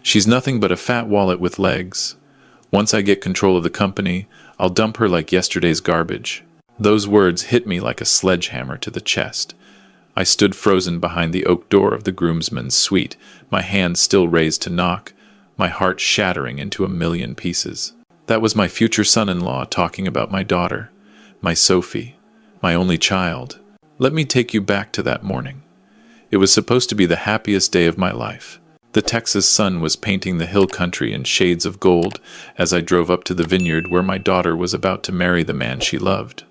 She's nothing but a fat wallet with legs. Once I get control of the company, I'll dump her like yesterday's garbage. Those words hit me like a sledgehammer to the chest. I stood frozen behind the oak door of the groomsman's suite, my hand still raised to knock, my heart shattering into a million pieces. That was my future son-in-law talking about my daughter, my Sophie, my only child. Let me take you back to that morning. It was supposed to be the happiest day of my life. The Texas sun was painting the hill country in shades of gold as I drove up to the vineyard where my daughter was about to marry the man she loved,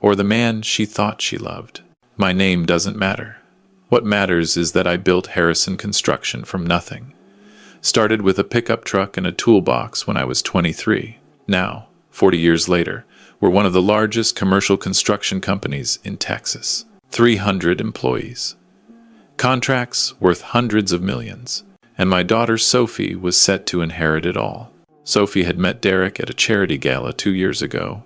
or the man she thought she loved. My name doesn't matter. What matters is that I built Harrison Construction from nothing. Started with a pickup truck and a toolbox when I was 23. Now, 40 years later, we're one of the largest commercial construction companies in Texas. 300 employees. Contracts worth hundreds of millions. And my daughter Sophie was set to inherit it all. Sophie had met Derek at a charity gala 2 years ago.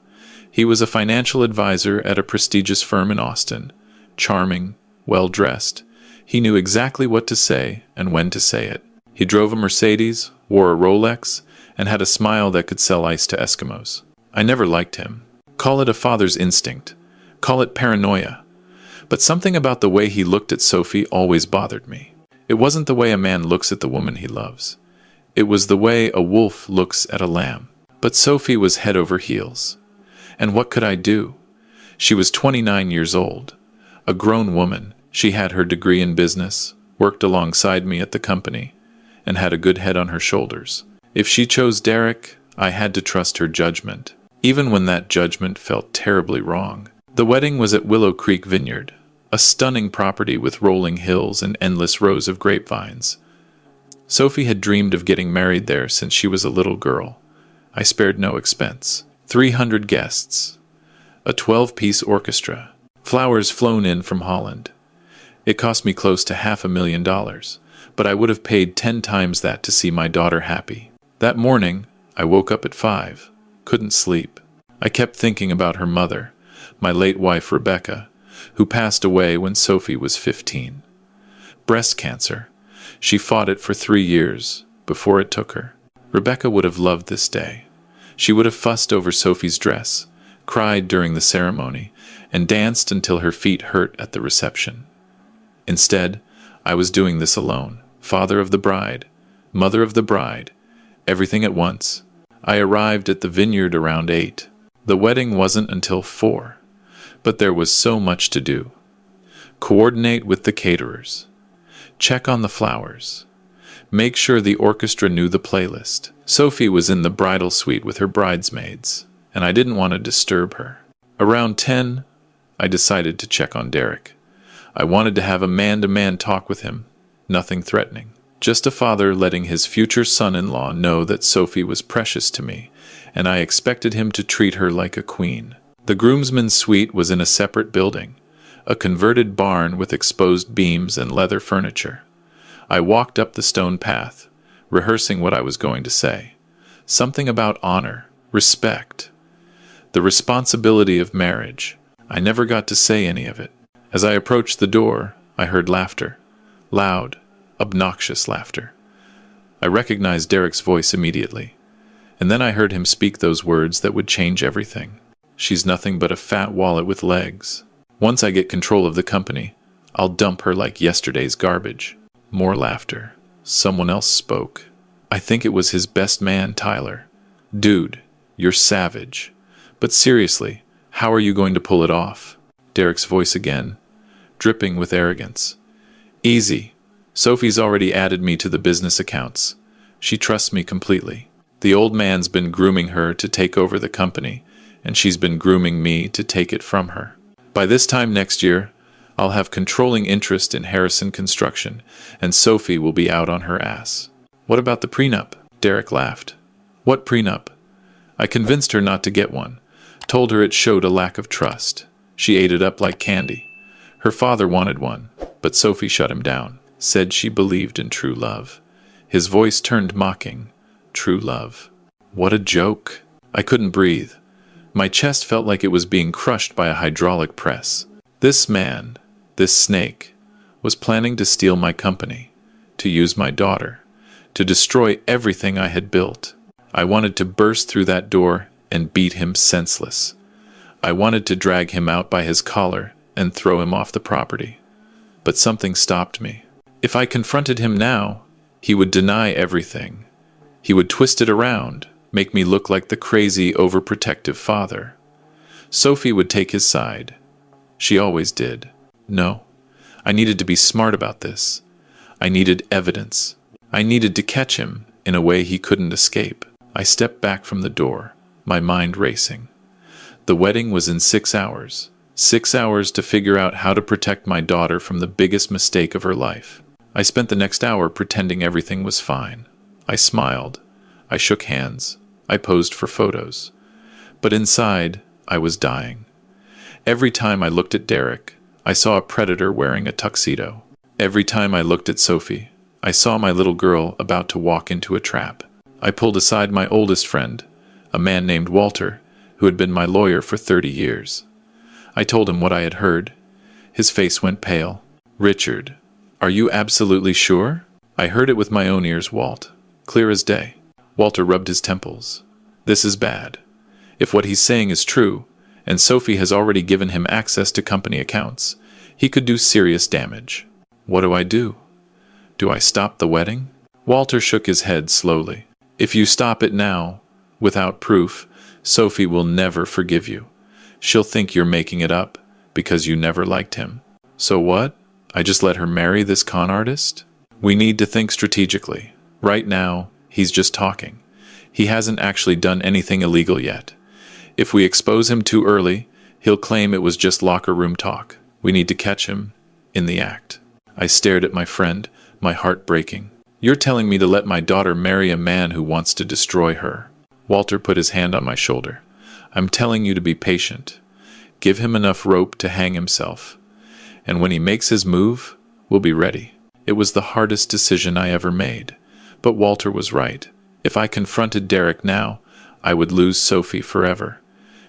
He was a financial advisor at a prestigious firm in Austin. Charming, well-dressed. He knew exactly what to say and when to say it. He drove a Mercedes, wore a Rolex, and had a smile that could sell ice to Eskimos. I never liked him. Call it a father's instinct. Call it paranoia. But something about the way he looked at Sophie always bothered me. It wasn't the way a man looks at the woman he loves. It was the way a wolf looks at a lamb. But Sophie was head over heels. And what could I do? She was 29 years old. A grown woman. She had her degree in business, worked alongside me at the company, and had a good head on her shoulders. If she chose Derek, I had to trust her judgment, even when that judgment felt terribly wrong. The wedding was at Willow Creek Vineyard, a stunning property with rolling hills and endless rows of grapevines. Sophie had dreamed of getting married there since she was a little girl. I spared no expense. 300 guests. A 12-piece orchestra. Flowers flown in from Holland. It cost me close to $500,000, but I would have paid 10 times that to see my daughter happy. That morning, I woke up at 5. Couldn't sleep. I kept thinking about her mother, my late wife Rebecca, who passed away when Sophie was 15. Breast cancer. She fought it for 3 years before it took her. Rebecca would have loved this day. She would have fussed over Sophie's dress, cried during the ceremony, and danced until her feet hurt at the reception. Instead, I was doing this alone, father of the bride, mother of the bride, everything at once. I arrived at the vineyard around 8. The wedding wasn't until 4, but there was so much to do. Coordinate with the caterers. Check on the flowers. Make sure the orchestra knew the playlist. Sophie was in the bridal suite with her bridesmaids, and I didn't want to disturb her. Around 10, I decided to check on Derek. I wanted to have a man-to-man talk with him, nothing threatening. Just a father letting his future son-in-law know that Sophie was precious to me, and I expected him to treat her like a queen. The groomsman's suite was in a separate building, a converted barn with exposed beams and leather furniture. I walked up the stone path, rehearsing what I was going to say. Something about honor, respect, the responsibility of marriage. I never got to say any of it. As I approached the door, I heard laughter. Loud, obnoxious laughter. I recognized Derek's voice immediately, and then I heard him speak those words that would change everything. She's nothing but a fat wallet with legs. Once I get control of the company, I'll dump her like yesterday's garbage. More laughter. Someone else spoke. I think it was his best man, Tyler. Dude, you're savage. But seriously, how are you going to pull it off? Derek's voice again, dripping with arrogance. Easy. Sophie's already added me to the business accounts. She trusts me completely. The old man's been grooming her to take over the company, and she's been grooming me to take it from her. By this time next year, I'll have controlling interest in Harrison Construction, and Sophie will be out on her ass. What about the prenup? Derek laughed. What prenup? I convinced her not to get one. Told her it showed a lack of trust. She ate it up like candy. Her father wanted one, but Sophie shut him down. Said she believed in true love. His voice turned mocking. True love. What a joke. I couldn't breathe. My chest felt like it was being crushed by a hydraulic press. This man, this snake, was planning to steal my company, to use my daughter, to destroy everything I had built. I wanted to burst through that door and beat him senseless. I wanted to drag him out by his collar and throw him off the property. But something stopped me. If I confronted him now, he would deny everything. He would twist it around, make me look like the crazy, overprotective father. Sophie would take his side. She always did. No, I needed to be smart about this. I needed evidence. I needed to catch him in a way he couldn't escape. I stepped back from the door, my mind racing. The wedding was in 6 hours. 6 hours to figure out how to protect my daughter from the biggest mistake of her life. I spent the next hour pretending everything was fine. I smiled. I shook hands. I posed for photos. But inside, I was dying. Every time I looked at Derek, I saw a predator wearing a tuxedo. Every time I looked at Sophie, I saw my little girl about to walk into a trap. I pulled aside my oldest friend, a man named Walter, who had been my lawyer for 30 years. I told him what I had heard. His face went pale. "Richard, are you absolutely sure?" "I heard it with my own ears, Walt. Clear as day." Walter rubbed his temples. "This is bad. If what he's saying is true, and Sophie has already given him access to company accounts, he could do serious damage. What do I do? Do I stop the wedding?" Walter shook his head slowly. "If you stop it now, without proof, Sophie will never forgive you. She'll think you're making it up, because you never liked him. So what? I just let her marry this con artist? We need to think strategically. Right now, he's just talking. He hasn't actually done anything illegal yet. If we expose him too early, he'll claim it was just locker room talk. We need to catch him in the act." I stared at my friend, my heart breaking. "You're telling me to let my daughter marry a man who wants to destroy her?" Walter put his hand on my shoulder. "I'm telling you to be patient. Give him enough rope to hang himself. And when he makes his move, we'll be ready." It was the hardest decision I ever made. But Walter was right. If I confronted Derek now, I would lose Sophie forever.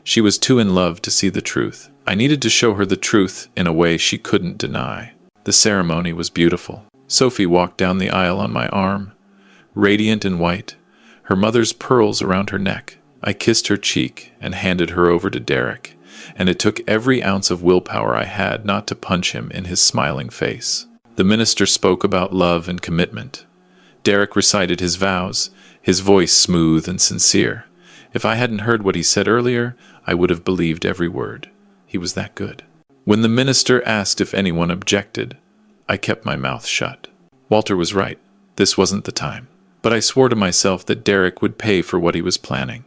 She was too in love to see the truth. I needed to show her the truth in a way she couldn't deny. The ceremony was beautiful. Sophie walked down the aisle on my arm, radiant and white, her mother's pearls around her neck. I kissed her cheek and handed her over to Derek, and it took every ounce of willpower I had not to punch him in his smiling face. The minister spoke about love and commitment. Derek recited his vows, his voice smooth and sincere. If I hadn't heard what he said earlier, I would have believed every word. He was that good. When the minister asked if anyone objected, I kept my mouth shut. Walter was right. This wasn't the time. But I swore to myself that Derek would pay for what he was planning.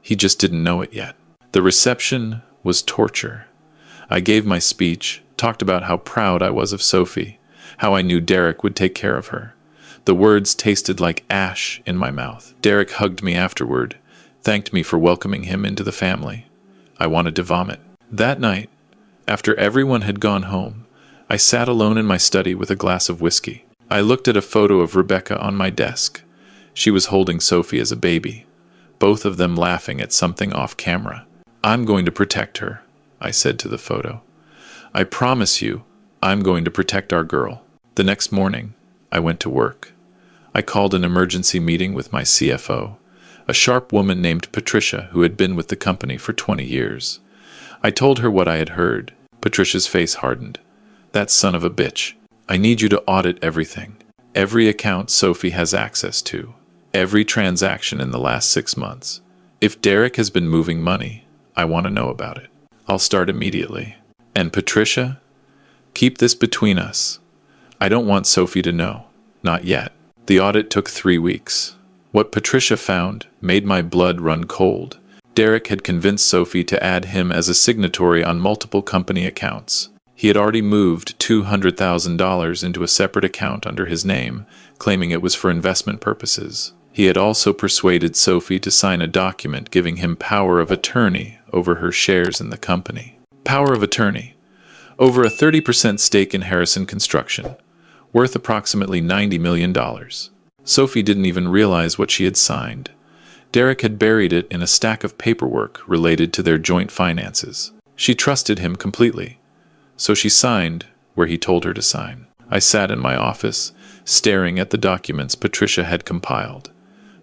He just didn't know it yet. The reception was torture. I gave my speech, talked about how proud I was of Sophie, how I knew Derek would take care of her. The words tasted like ash in my mouth. Derek hugged me afterward, thanked me for welcoming him into the family. I wanted to vomit. That night, after everyone had gone home, I sat alone in my study with a glass of whiskey. I looked at a photo of Rebecca on my desk. She was holding Sophie as a baby, both of them laughing at something off camera. "I'm going to protect her," I said to the photo. "I promise you, I'm going to protect our girl." The next morning, I went to work. I called an emergency meeting with my CFO, a sharp woman named Patricia who had been with the company for 20 years. I told her what I had heard. Patricia's face hardened. "That son of a bitch. I need you to audit everything. Every account Sophie has access to. Every transaction in the last 6 months. If Derek has been moving money, I want to know about it. I'll start immediately. And Patricia, keep this between us. I don't want Sophie to know. Not yet." The audit took 3 weeks. What Patricia found made my blood run cold. Derek had convinced Sophie to add him as a signatory on multiple company accounts. He had already moved $200,000 into a separate account under his name, claiming it was for investment purposes. He had also persuaded Sophie to sign a document giving him power of attorney over her shares in the company. Power of attorney. Over a 30% stake in Harrison Construction, worth approximately $90 million. Sophie didn't even realize what she had signed. Derek had buried it in a stack of paperwork related to their joint finances. She trusted him completely, so she signed where he told her to sign. I sat in my office, staring at the documents Patricia had compiled.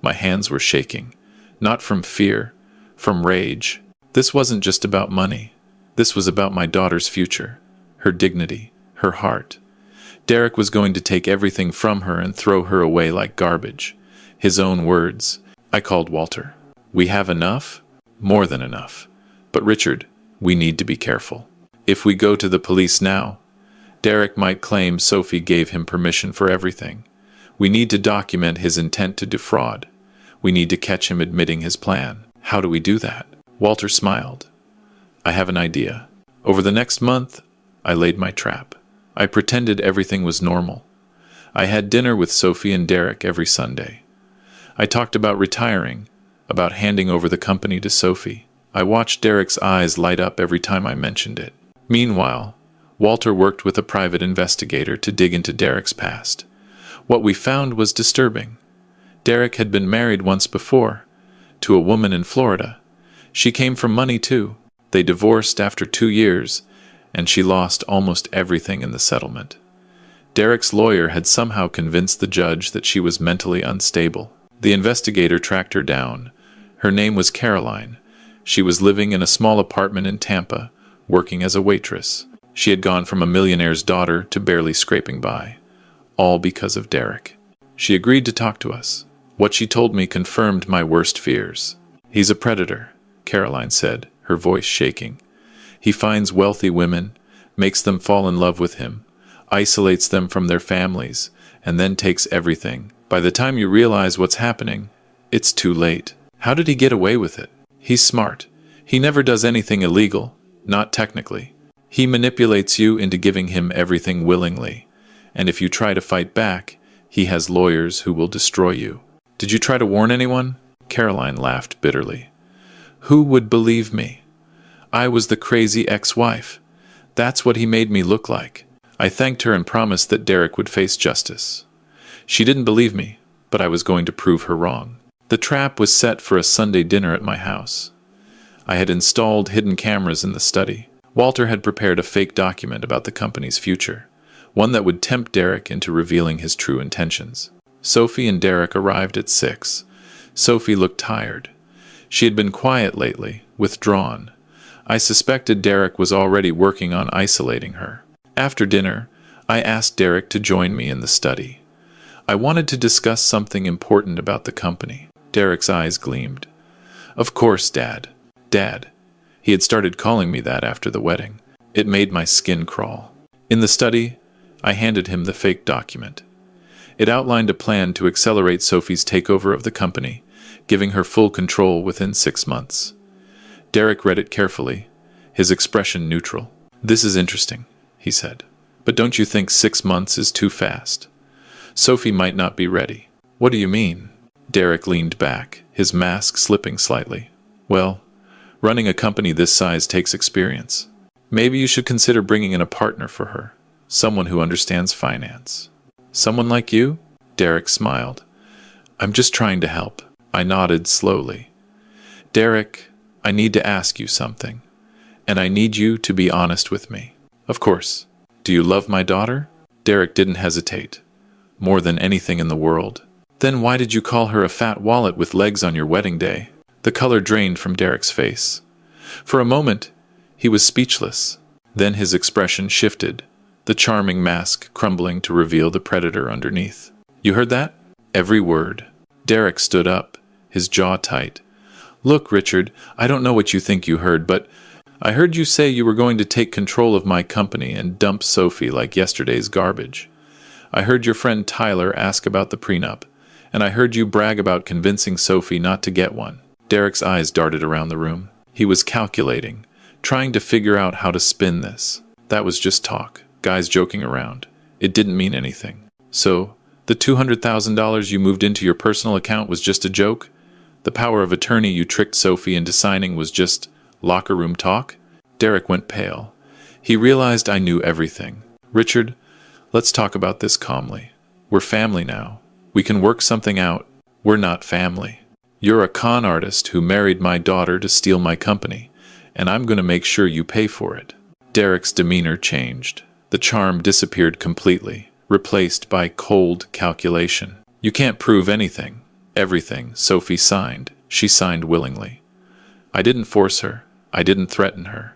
My hands were shaking, not from fear, from rage. This wasn't just about money. This was about my daughter's future, her dignity, her heart. Derek was going to take everything from her and throw her away like garbage. His own words. I called Walter. We have enough? More than enough. But Richard, we need to be careful. If we go to the police now, Derek might claim Sophie gave him permission for everything. We need to document his intent to defraud. We need to catch him admitting his plan. How do we do that? Walter smiled. I have an idea. Over the next month, I laid my trap. I pretended everything was normal. I had dinner with Sophie and Derek every Sunday. I talked about retiring, about handing over the company to Sophie. I watched Derek's eyes light up every time I mentioned it. Meanwhile, Walter worked with a private investigator to dig into Derek's past. What we found was disturbing. Derek had been married once before, to a woman in Florida. She came from money too. They divorced after 2 years, and she lost almost everything in the settlement. Derek's lawyer had somehow convinced the judge that she was mentally unstable. The investigator tracked her down. Her name was Caroline. She was living in a small apartment in Tampa, working as a waitress. She had gone from a millionaire's daughter to barely scraping by, all because of Derek. She agreed to talk to us. What she told me confirmed my worst fears. He's a predator, Caroline said, her voice shaking. He finds wealthy women, makes them fall in love with him, isolates them from their families, and then takes everything. By the time you realize what's happening, it's too late. How did he get away with it? He's smart. He never does anything illegal, not technically. He manipulates you into giving him everything willingly, and if you try to fight back, he has lawyers who will destroy you. Did you try to warn anyone? Caroline laughed bitterly. Who would believe me? I was the crazy ex-wife. That's what he made me look like. I thanked her and promised that Derek would face justice. She didn't believe me, but I was going to prove her wrong. The trap was set for a Sunday dinner at my house. I had installed hidden cameras in the study. Walter had prepared a fake document about the company's future, one that would tempt Derek into revealing his true intentions. Sophie and Derek arrived at 6. Sophie looked tired. She had been quiet lately, withdrawn. I suspected Derek was already working on isolating her. After dinner, I asked Derek to join me in the study. I wanted to discuss something important about the company. Derek's eyes gleamed. Of course, Dad. Dad. He had started calling me that after the wedding. It made my skin crawl. In the study, I handed him the fake document. It outlined a plan to accelerate Sophie's takeover of the company, giving her full control within 6 months. Derek read it carefully, his expression neutral. This is interesting, he said. But don't you think 6 months is too fast? Sophie might not be ready. What do you mean? Derek leaned back, his mask slipping slightly. Well, running a company this size takes experience. Maybe you should consider bringing in a partner for her, someone who understands finance. Someone like you? Derek smiled. I'm just trying to help. I nodded slowly. Derek, I need to ask you something, and I need you to be honest with me. Of course. Do you love my daughter? Derek didn't hesitate. More than anything in the world. Then why did you call her a fat wallet with legs on your wedding day? The color drained from Derek's face. For a moment, he was speechless. Then his expression shifted, the charming mask crumbling to reveal the predator underneath. You heard that? Every word. Derek stood up, his jaw tight. Look, Richard, I don't know what you think you heard, but I heard you say you were going to take control of my company and dump Sophie like yesterday's garbage. I heard your friend Tyler ask about the prenup, and I heard you brag about convincing Sophie not to get one. Derek's eyes darted around the room. He was calculating, trying to figure out how to spin this. That was just talk, guys joking around. It didn't mean anything. So, the $200,000 you moved into your personal account was just a joke? The power of attorney you tricked Sophie into signing was just locker room talk? Derek went pale. He realized I knew everything. Richard, let's talk about this calmly. We're family now. We can work something out. We're not family. You're a con artist who married my daughter to steal my company, and I'm going to make sure you pay for it. Derek's demeanor changed. The charm disappeared completely. replaced by cold calculation. You can't prove anything. Everything Sophie signed, she signed willingly. I didn't force her. I didn't threaten her.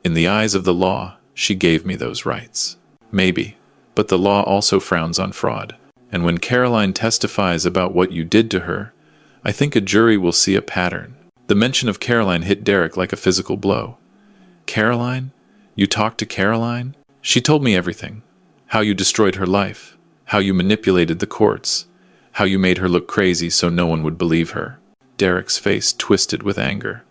In the eyes of the law, she gave me those rights. Maybe, but the law also frowns on fraud. And when Caroline testifies about what you did to her, I think a jury will see a pattern. The mention of Caroline hit Derek like a physical blow. Caroline? You talked to Caroline? She told me everything. How you destroyed her life. How you manipulated the courts. How you made her look crazy so no one would believe her. Derek's face twisted with anger.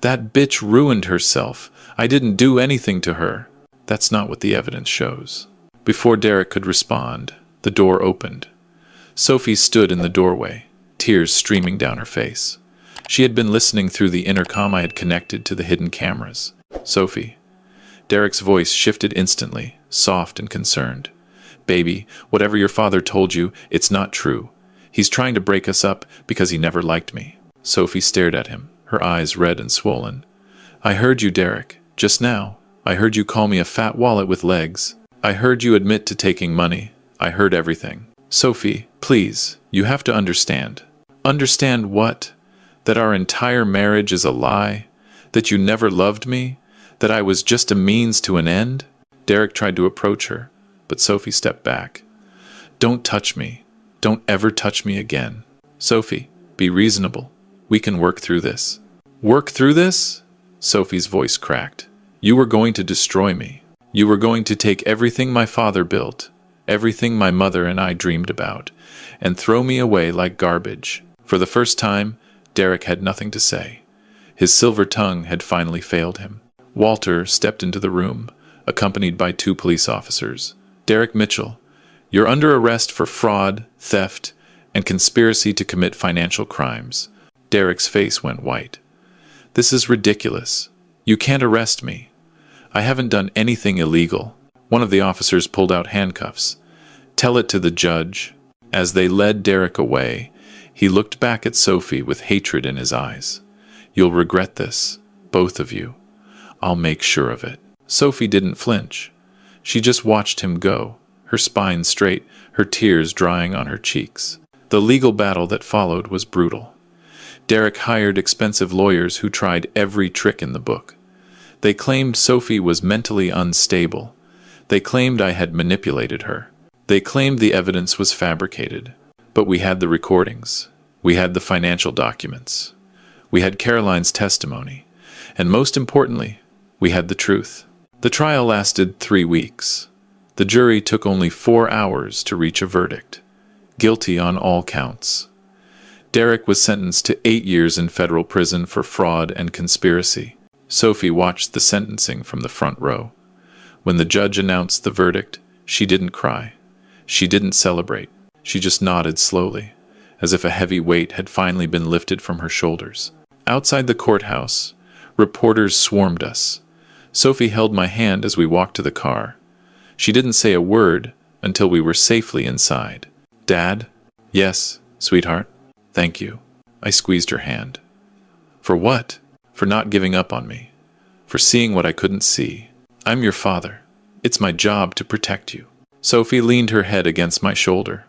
That bitch ruined herself. I didn't do anything to her. That's not what the evidence shows. Before Derek could respond, the door opened. Sophie stood in the doorway, tears streaming down her face. She had been listening through the intercom I had connected to the hidden cameras. Sophie. Derek's voice shifted instantly, soft and concerned. Baby, whatever your father told you, it's not true. He's trying to break us up because he never liked me. Sophie stared at him, her eyes red and swollen. I heard you, Derek. Just now. I heard you call me a fat wallet with legs. I heard you admit to taking money. I heard everything. Sophie, please, you have to understand. Understand what? That our entire marriage is a lie? That you never loved me? That I was just a means to an end? Derek tried to approach her, but Sophie stepped back. Don't touch me. Don't ever touch me again. Sophie, be reasonable. We can work through this. Work through this? Sophie's voice cracked. You were going to destroy me. You were going to take everything my father built, everything my mother and I dreamed about, and throw me away like garbage. For the first time, Derek had nothing to say. His silver tongue had finally failed him. Walter stepped into the room, accompanied by 2 police officers. Derek Mitchell, you're under arrest for fraud, theft, and conspiracy to commit financial crimes. Derek's face went white. This is ridiculous. You can't arrest me. I haven't done anything illegal. One of the officers pulled out handcuffs. Tell it to the judge. As they led Derek away, he looked back at Sophie with hatred in his eyes. You'll regret this, both of you. I'll make sure of it. Sophie didn't flinch. She just watched him go, her spine straight, her tears drying on her cheeks. The legal battle that followed was brutal. Derek hired expensive lawyers who tried every trick in the book. They claimed Sophie was mentally unstable. They claimed I had manipulated her. They claimed the evidence was fabricated. But we had the recordings. We had the financial documents. We had Caroline's testimony. And most importantly, we had the truth. The trial lasted 3 weeks. The jury took only 4 hours to reach a verdict. Guilty on all counts. Derek was sentenced to 8 years in federal prison for fraud and conspiracy. Sophie watched the sentencing from the front row. When the judge announced the verdict, she didn't cry. She didn't celebrate. She just nodded slowly, as if a heavy weight had finally been lifted from her shoulders. Outside the courthouse, reporters swarmed us. Sophie held my hand as we walked to the car. She didn't say a word until we were safely inside. Dad? Yes, sweetheart. Thank you. I squeezed her hand. For what? For not giving up on me. For seeing what I couldn't see. I'm your father. It's my job to protect you. Sophie leaned her head against my shoulder.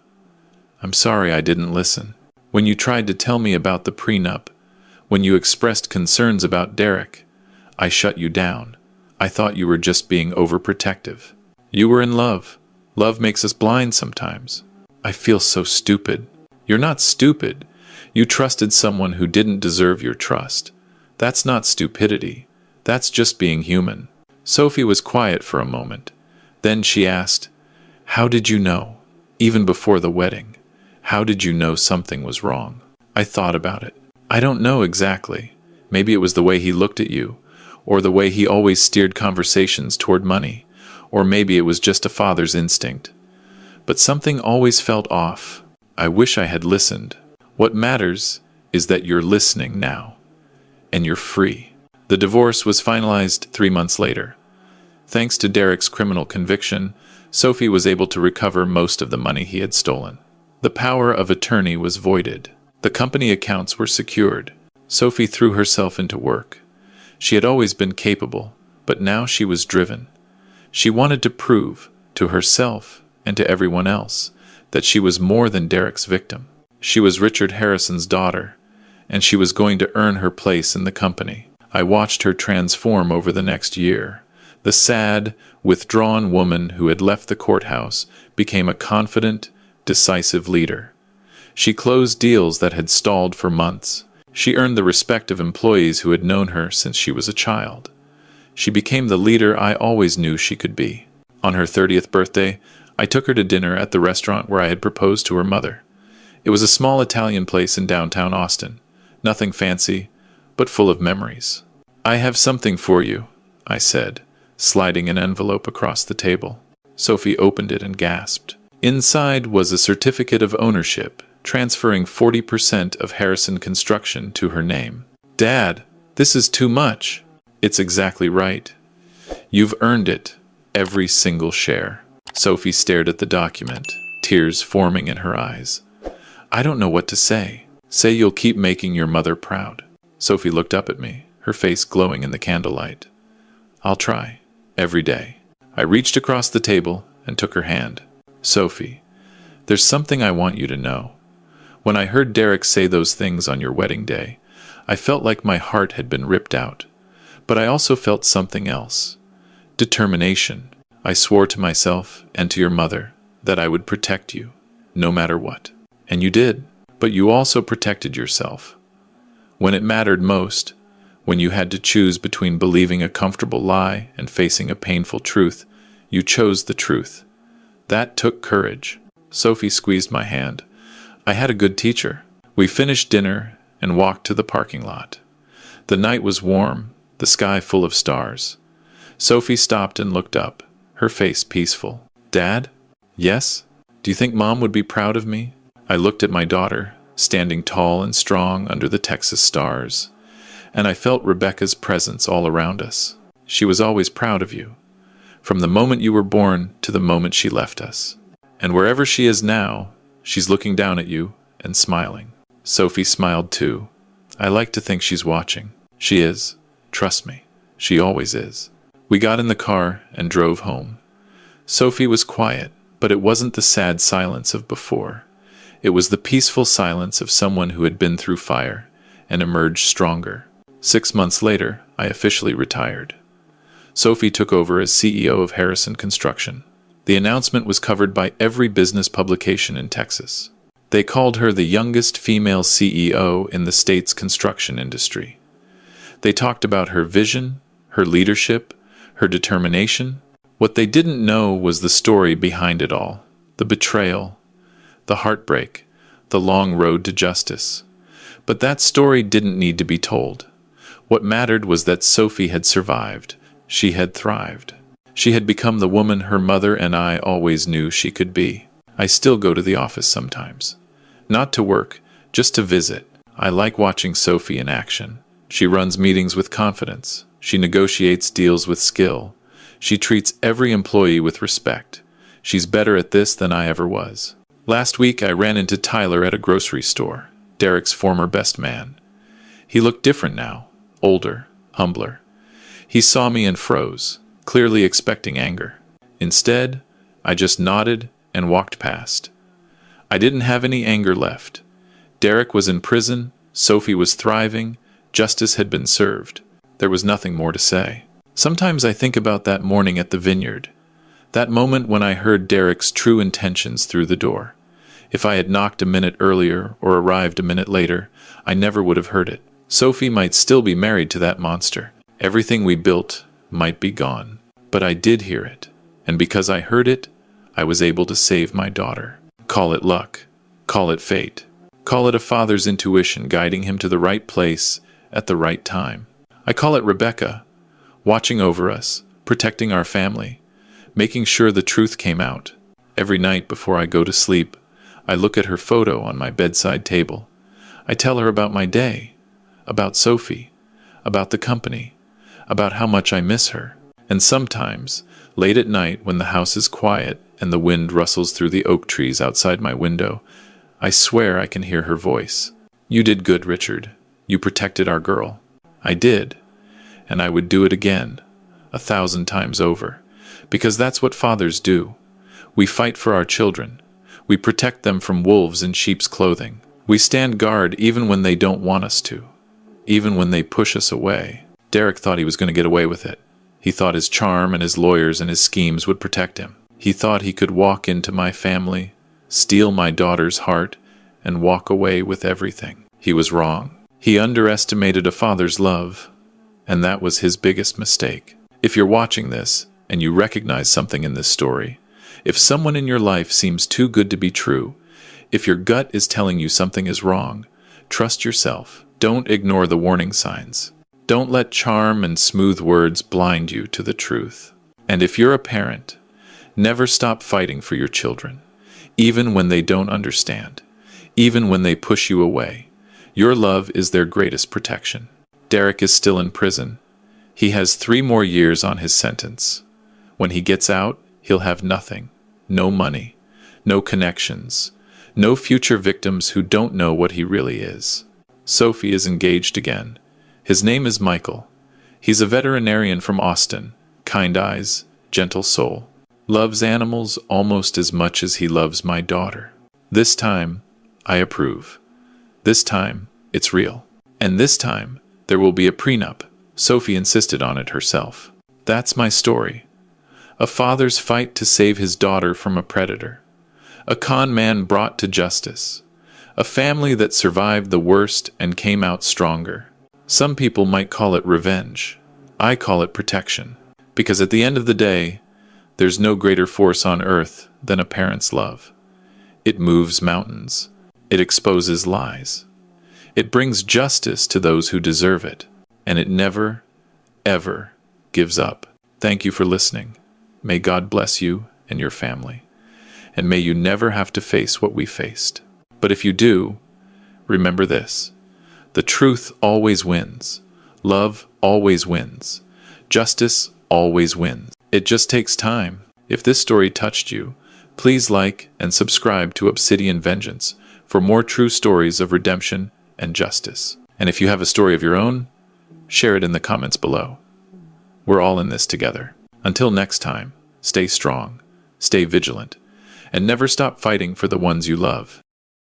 I'm sorry I didn't listen. When you tried to tell me about the prenup, when you expressed concerns about Derek, I shut you down. I thought you were just being overprotective. You were in love. Love makes us blind sometimes. I feel so stupid. You're not stupid. You trusted someone who didn't deserve your trust. That's not stupidity. That's just being human. Sophie was quiet for a moment. Then she asked, How did you know? Even before the wedding. How did you know something was wrong? I thought about it. I don't know exactly. Maybe it was the way he looked at you, or the way he always steered conversations toward money, or maybe it was just a father's instinct. But something always felt off. I wish I had listened. What matters is that you're listening now. And you're free. The divorce was finalized 3 months later. Thanks to Derek's criminal conviction, Sophie was able to recover most of the money he had stolen. The power of attorney was voided. The company accounts were secured. Sophie threw herself into work. She had always been capable, but now she was driven. She wanted to prove, to herself and to everyone else, that she was more than Derek's victim. She was Richard Harrison's daughter, and she was going to earn her place in the company. I watched her transform over the next year. The sad, withdrawn woman who had left the courthouse became a confident, decisive leader. She closed deals that had stalled for months. She earned the respect of employees who had known her since she was a child. She became the leader I always knew she could be. On her 30th birthday, I took her to dinner at the restaurant where I had proposed to her mother. It was a small Italian place in downtown Austin. Nothing fancy, but full of memories. "I have something for you," I said, sliding an envelope across the table. Sophie opened it and gasped. Inside was a certificate of ownership, transferring 40% of Harrison Construction to her name. "Dad, this is too much." "It's exactly right. You've earned it, every single share." Sophie stared at the document, tears forming in her eyes. "I don't know what to say." "Say you'll keep making your mother proud." Sophie looked up at me, her face glowing in the candlelight. "I'll try, every day." I reached across the table and took her hand. "Sophie, there's something I want you to know. When I heard Derek say those things on your wedding day, I felt like my heart had been ripped out. But I also felt something else. Determination. I swore to myself and to your mother that I would protect you, no matter what. And you did. But you also protected yourself. When it mattered most, when you had to choose between believing a comfortable lie and facing a painful truth, you chose the truth. That took courage. Sophie squeezed my hand. I had a good teacher. We finished dinner and walked to the parking lot. The night was warm, the sky full of stars. Sophie stopped and looked up, her face peaceful. "Dad?" "Yes? Do you think Mom would be proud of me?" I looked at my daughter, standing tall and strong under the Texas stars, and I felt Rebecca's presence all around us. She was always proud of you, from the moment you were born to the moment she left us. And wherever she is now, she's looking down at you and smiling. Sophie smiled too. I like to think she's watching. She is. Trust me, she always is. We got in the car and drove home. Sophie was quiet, but it wasn't the sad silence of before. It was the peaceful silence of someone who had been through fire and emerged stronger. 6 months later, I officially retired. Sophie took over as CEO of Harrison Construction. The announcement was covered by every business publication in Texas. They called her the youngest female CEO in the state's construction industry. They talked about her vision, her leadership, her determination. What they didn't know was the story behind it all, the betrayal, the heartbreak, the long road to justice. But that story didn't need to be told. What mattered was that Sophie had survived. She had thrived. She had become the woman her mother and I always knew she could be. I still go to the office sometimes. Not to work, just to visit. I like watching Sophie in action. She runs meetings with confidence. She negotiates deals with skill. She treats every employee with respect. She's better at this than I ever was. Last week, I ran into Tyler at a grocery store, Derek's former best man. He looked different now, older, humbler. He saw me and froze, clearly expecting anger. Instead, I just nodded and walked past. I didn't have any anger left. Derek was in prison, Sophie was thriving, justice had been served. There was nothing more to say. Sometimes I think about that morning at the vineyard, that moment when I heard Derek's true intentions through the door. If I had knocked a minute earlier or arrived a minute later, I never would have heard it. Sophie might still be married to that monster. Everything we built might be gone. But I did hear it, and because I heard it, I was able to save my daughter. Call it luck. Call it fate. Call it a father's intuition guiding him to the right place at the right time. I call it Rebecca, watching over us, protecting our family, making sure the truth came out. Every night before I go to sleep, I look at her photo on my bedside table. I tell her about my day, about Sophie, about the company, about how much I miss her. And sometimes, late at night when the house is quiet and the wind rustles through the oak trees outside my window, I swear I can hear her voice. "You did good, Richard. You protected our girl." I did, and I would do it again, 1,000 times over, because that's what fathers do. We fight for our children. We protect them from wolves in sheep's clothing. We stand guard even when they don't want us to, even when they push us away. Derek thought he was going to get away with it. He thought his charm and his lawyers and his schemes would protect him. He thought he could walk into my family, steal my daughter's heart, and walk away with everything. He was wrong. He underestimated a father's love, and that was his biggest mistake. If you're watching this and you recognize something in this story, if someone in your life seems too good to be true, if your gut is telling you something is wrong, trust yourself. Don't ignore the warning signs. Don't let charm and smooth words blind you to the truth. And if you're a parent, never stop fighting for your children, even when they don't understand, even when they push you away. Your love is their greatest protection. Derek is still in prison. He has 3 more years on his sentence. When he gets out, he'll have nothing. No money, no connections, no future victims who don't know what he really is. Sophie is engaged again. His name is Michael. He's a veterinarian from Austin. Kind eyes, gentle soul. Loves animals almost as much as he loves my daughter. This time, I approve. This time, it's real. And this time, there will be a prenup. Sophie insisted on it herself. That's my story. A father's fight to save his daughter from a predator. A con man brought to justice. A family that survived the worst and came out stronger. Some people might call it revenge. I call it protection. Because at the end of the day, there's no greater force on earth than a parent's love. It moves mountains. It exposes lies. It brings justice to those who deserve it. And it never, ever gives up. Thank you for listening. May God bless you and your family. And may you never have to face what we faced. But if you do, remember this. The truth always wins. Love always wins. Justice always wins. It just takes time. If this story touched you, please like and subscribe to Obsidian Vengeance for more true stories of redemption and justice. And if you have a story of your own, share it in the comments below. We're all in this together. Until next time, stay strong, stay vigilant, and never stop fighting for the ones you love.